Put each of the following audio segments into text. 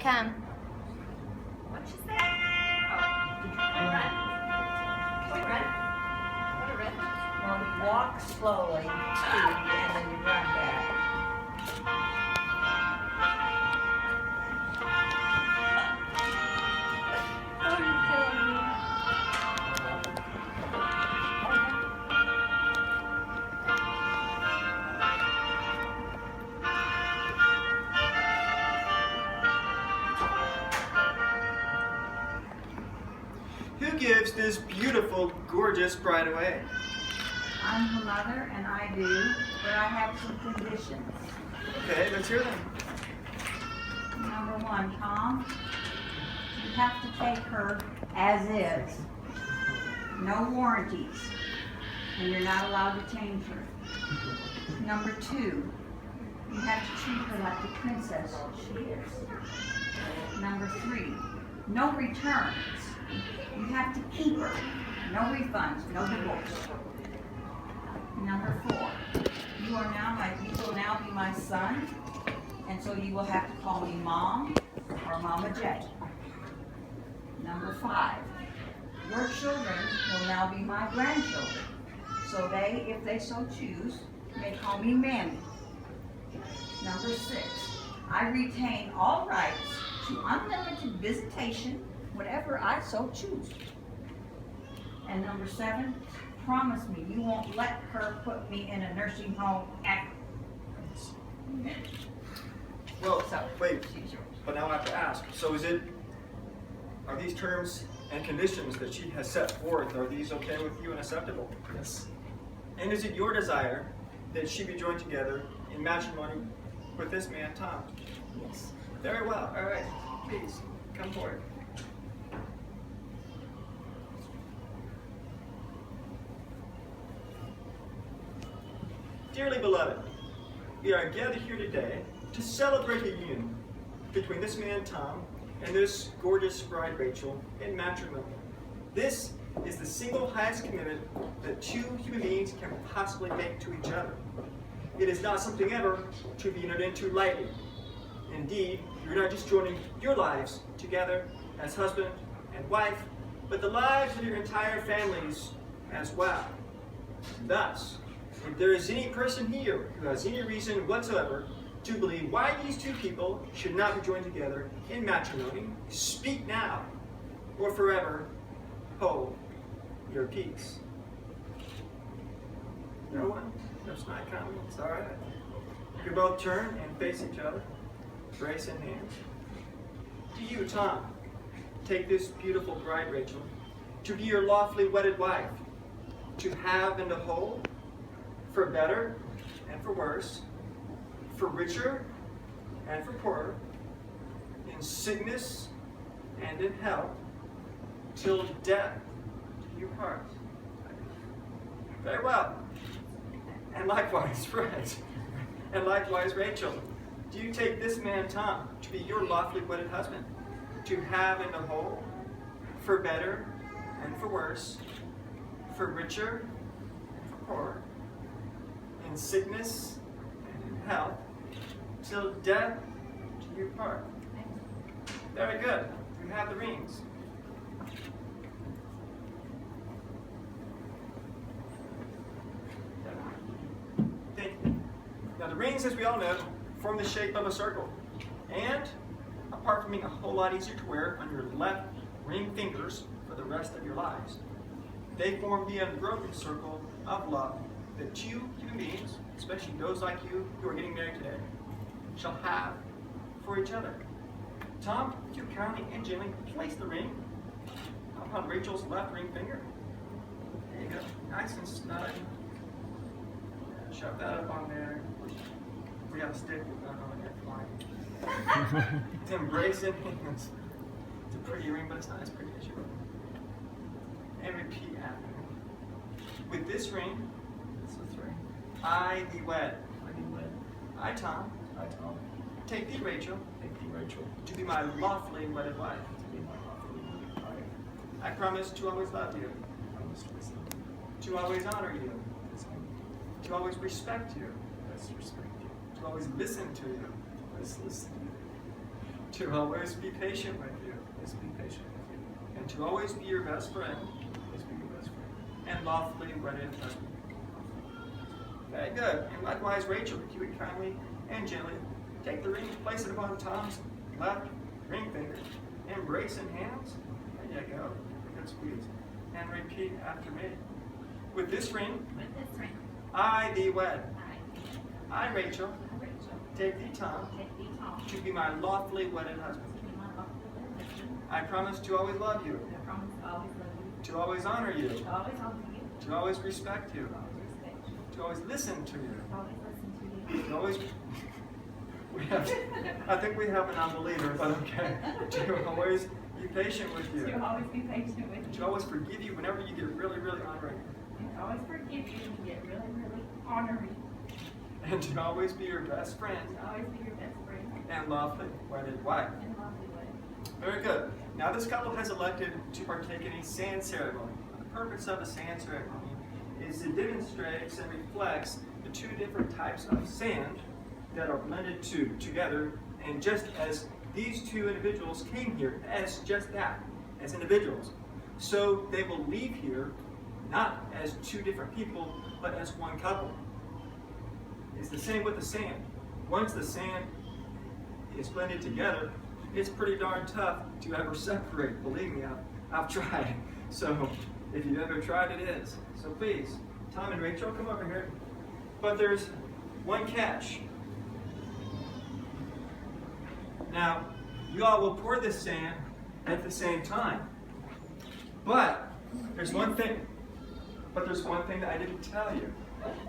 can. What'd you say? Oh, did you run? Can we run? Want to run? Well, you walk slowly, and then you run back. Oh, you're killing me. Who gives this beautiful, gorgeous bride away? I'm her mother, and I do, but I have some conditions. Okay, let's hear them. Number one, Tom, you have to take her as is. No warranties, and you're not allowed to change her. Number two, you have to treat her like the princess she is. Number three, no returns. You have to keep her. No refunds, no divorce. Number four, you will now be my son, and so you will have to call me Mom or Mama J. Number five, your children will now be my grandchildren, so they, if they so choose, may call me Mammy. Number six, I retain all rights to unlimited visitation whenever I so choose. And number seven, promise me you won't let her put me in a nursing home ever. Well, So, wait, she's yours. but now I have to ask. So are these terms and conditions that she has set forth, are these okay with you and acceptable? Yes. And is it your desire that she be joined together in matrimony with this man, Tom? Yes. Very well. All right. Please, come forward. Dearly beloved, we are gathered here today to celebrate a union between this man, Tom, and this gorgeous bride, Rachel, in matrimony. This is the single highest commitment that two human beings can possibly make to each other. It is not something ever to be entered into lightly. Indeed, you're not just joining your lives together as husband and wife, but the lives of your entire families as well. Thus, if there is any person here who has any reason whatsoever to believe why these two people should not be joined together in matrimony, speak now, or forever hold your peace. No one? No snide comments? All right. You can both turn and face each other, brace in hand. Do you, Tom, take this beautiful bride, Rachel, to be your lawfully wedded wife, to have and to hold, for better and for worse, for richer and for poorer, in sickness and in health, till death do you part? Very well. And likewise, Fred, and likewise, Rachel, do you take this man, Tom, to be your lawfully wedded husband, to have and to hold, for better and for worse, for richer and for poorer, in sickness and in health, till death do you part? Very good. You have the rings. Thank you. Now the rings, as we all know, form the shape of a circle. And apart from being a whole lot easier to wear on your left ring fingers for the rest of your lives, they form the unbroken circle of love that two human beings, especially those like you who are getting married today, shall have for each other. Tom, would you kindly and gently place the ring upon Rachel's left ring finger? There you go. Nice and snug. Shove that up on there. We have a stick with that on it. Fine. Embrace it. It's a pretty ring, but it's not as pretty as you were. And repeat after me. With this ring, I thee wed. I, Tom, take thee, Rachel, to be my lawfully wedded wife. I promise to always love you, to always honor you, to always respect you, to always listen to you, to always be patient with you. Is be patient with you. And to always be your best friend. Is be your best friend. And lawfully wedded husband. Very good. And likewise, Rachel, if you would kindly and gently take the ring, place it upon Tom's left ring finger, embrace in hands. There you go. Good squeeze. And repeat after me. With this ring, I thee wed. I, Rachel, take thee, Tom, to be my lawfully wedded husband. I promise to always love you, to always honor you, to always respect you, to always listen to you, to always. I think we have an unbeliever, but okay. To always be patient with you. To always be patient with you. To always forgive you whenever you get really, really honoring. To always forgive you when you get really, really honoring. And to always be your best friend. To always be your best friend. And lawfully wedded wife. And lawfully wedded. Very good. Now this couple has elected to partake in a sand ceremony. The purpose of a sand ceremony is to demonstrate and reflects the two different types of sand that are blended together, and just as these two individuals came here as just that, as individuals, so they will leave here not as two different people, but as one couple. It's the same with the sand. Once the sand is blended together, it's pretty darn tough to ever separate. Believe me, I've tried. So if you've ever tried, it is. So please, Tom and Rachel, come over here. But there's one catch. Now, you all will pour this sand at the same time. But there's one thing that I didn't tell you.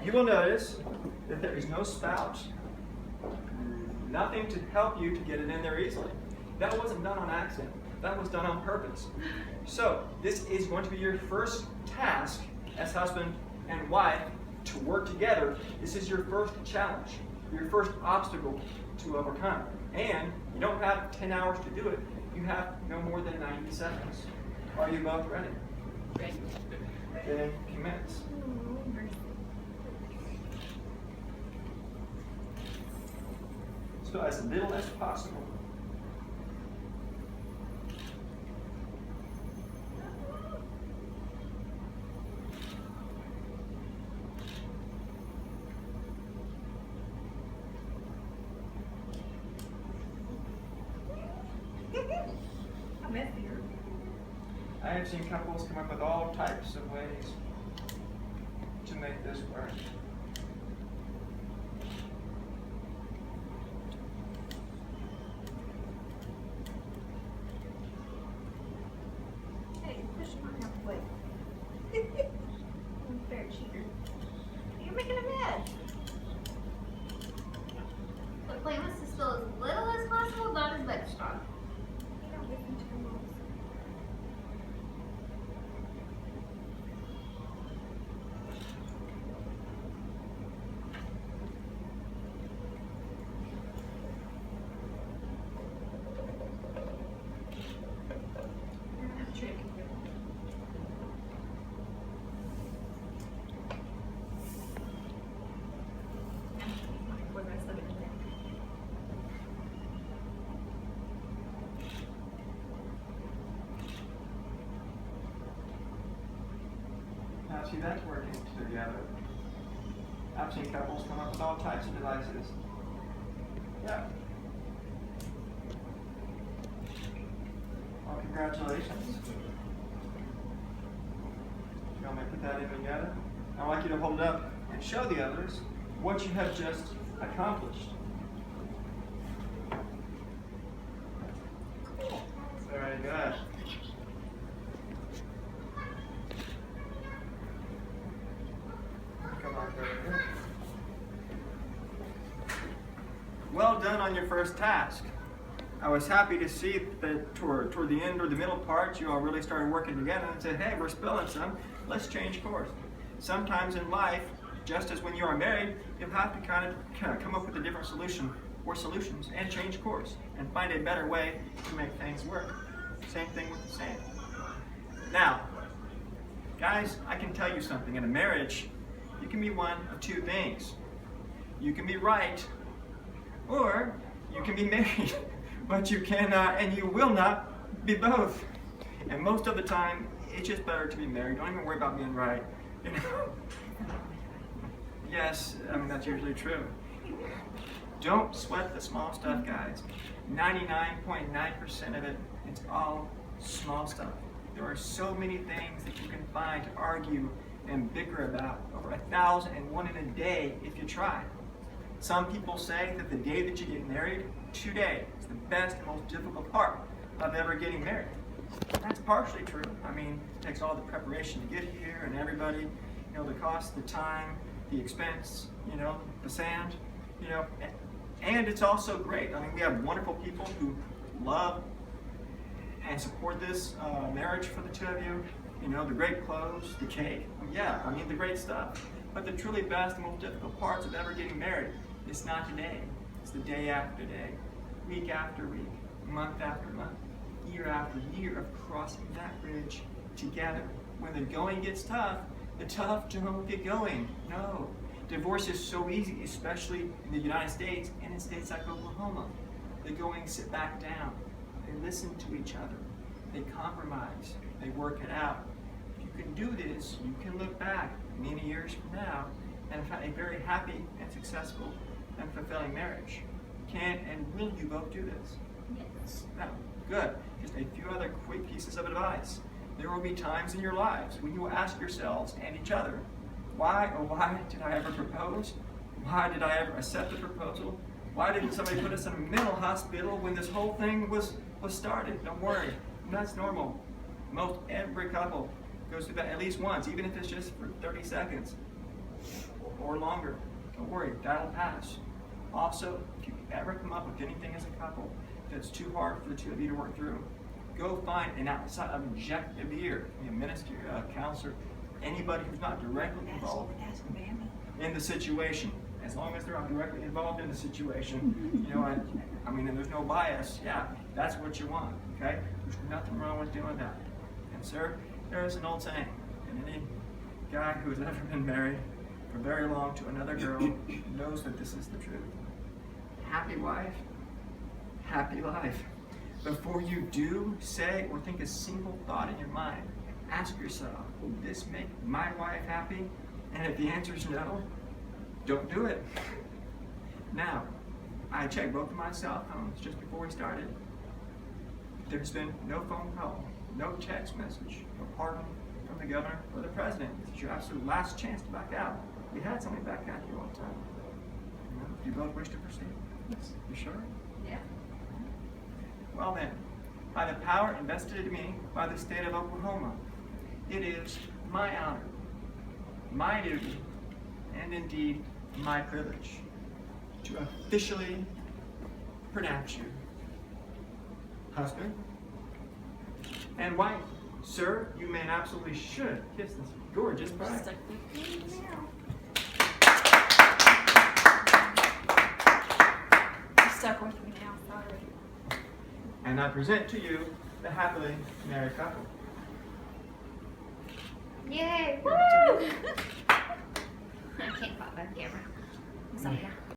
You will notice that there is no spout, nothing to help you to get it in there easily. That wasn't done on accident. That was done on purpose. So this is going to be your first task as husband and wife to work together. This is your first challenge, your first obstacle to overcome. And you don't have 10 hours to do it. You have no more than 90 seconds. Are you both ready? Ready. Then commence. So as little as possible. I have seen couples come up with all types of ways to make this work. Hey, push mine halfway. Unfair cheater. You're making a mess. The plan was to spill as little as possible, not as much, Tom. You don't listen to your moms. Now see, that's working together. I've seen couples come up with all types of devices. Yeah. Well, congratulations. You want me to put that in together? I'd like you to hold it up and show the others what you have just accomplished. Very good. Come on, very good. Well done on your first task. I was happy to see that toward the end or the middle part, you all really started working together and said, hey, we're spilling some, let's change course. Sometimes in life, just as when you are married, you'll have to kind of come up with a different solution or solutions and change course and find a better way to make things work. Same thing with the sand. Now, guys, I can tell you something. In a marriage, you can be one of two things. You can be right, or you can be married. but you cannot and you will not be both. And most of the time, it's just better to be married. Don't even worry about being right. You know? Yes, I mean, that's usually true. Don't sweat the small stuff, guys. 99.9% of it, it's all small stuff. There are so many things that you can find to argue and bicker about, over 1,001 in a day if you try. Some people say that the day that you get married, today, is the best and most difficult part of ever getting married. That's partially true. I mean, it takes all the preparation to get here and everybody, you know, the cost, the time, the expense, you know, the sand, you know, and it's also great. I mean, we have wonderful people who love and support this marriage for the two of you. You know, the great clothes, the cake, yeah, I mean, the great stuff. But the truly best and most difficult parts of ever getting married, it's not today. It's the day after day, week after week, month after month, year after year of crossing that bridge together. When the going gets tough, the tough don't get going. No. Divorce is so easy, especially in the United States and in states like Oklahoma. The going sit back down. They listen to each other. They compromise. They work it out. If you can do this, you can look back many years from now and have a very happy and successful and fulfilling marriage. Can and will you both do this? Yes. No. Good. Just a few other quick pieces of advice. There will be times in your lives when you will ask yourselves and each other, why did I ever propose? Why did I ever accept the proposal? Why didn't somebody put us in a mental hospital when this whole thing was started? Don't worry. That's normal. Most every couple goes through that at least once, even if it's just for 30 seconds or longer. Don't worry, that'll pass. Also, if you ever come up with anything as a couple that's too hard for the two of you to work through, go find an outside objective ear, a minister, a counselor, anybody who's not directly involved in the situation. As long as they're not directly involved in the situation, you know, I mean, and there's no bias, yeah, that's what you want, okay? There's nothing wrong with doing that. And sir, there is an old saying, and any guy who has ever been married for very long to another girl knows that this is the truth. Happy wife, happy life. Before you do, say, or think a single thought in your mind, ask yourself, will this make my wife happy? And if the answer is no, don't do it. Now, I checked both of my cell phones just before we started. There's been no phone call, no text message, no pardon from the governor or the president. This is your absolute last chance to back out. We had somebody back out here one time. Do you both wish to proceed? Yes. You sure? Yeah. Well then, by the power invested in me by the state of Oklahoma, it is my honor, my duty, and indeed my privilege to officially pronounce you husband and wife. Sir, you may and absolutely should kiss this gorgeous bride. Stuck with me now. You're stuck with me now, sorry. And I present to you the happily married couple. Yay! Woo! I can't pop that camera. Sorry.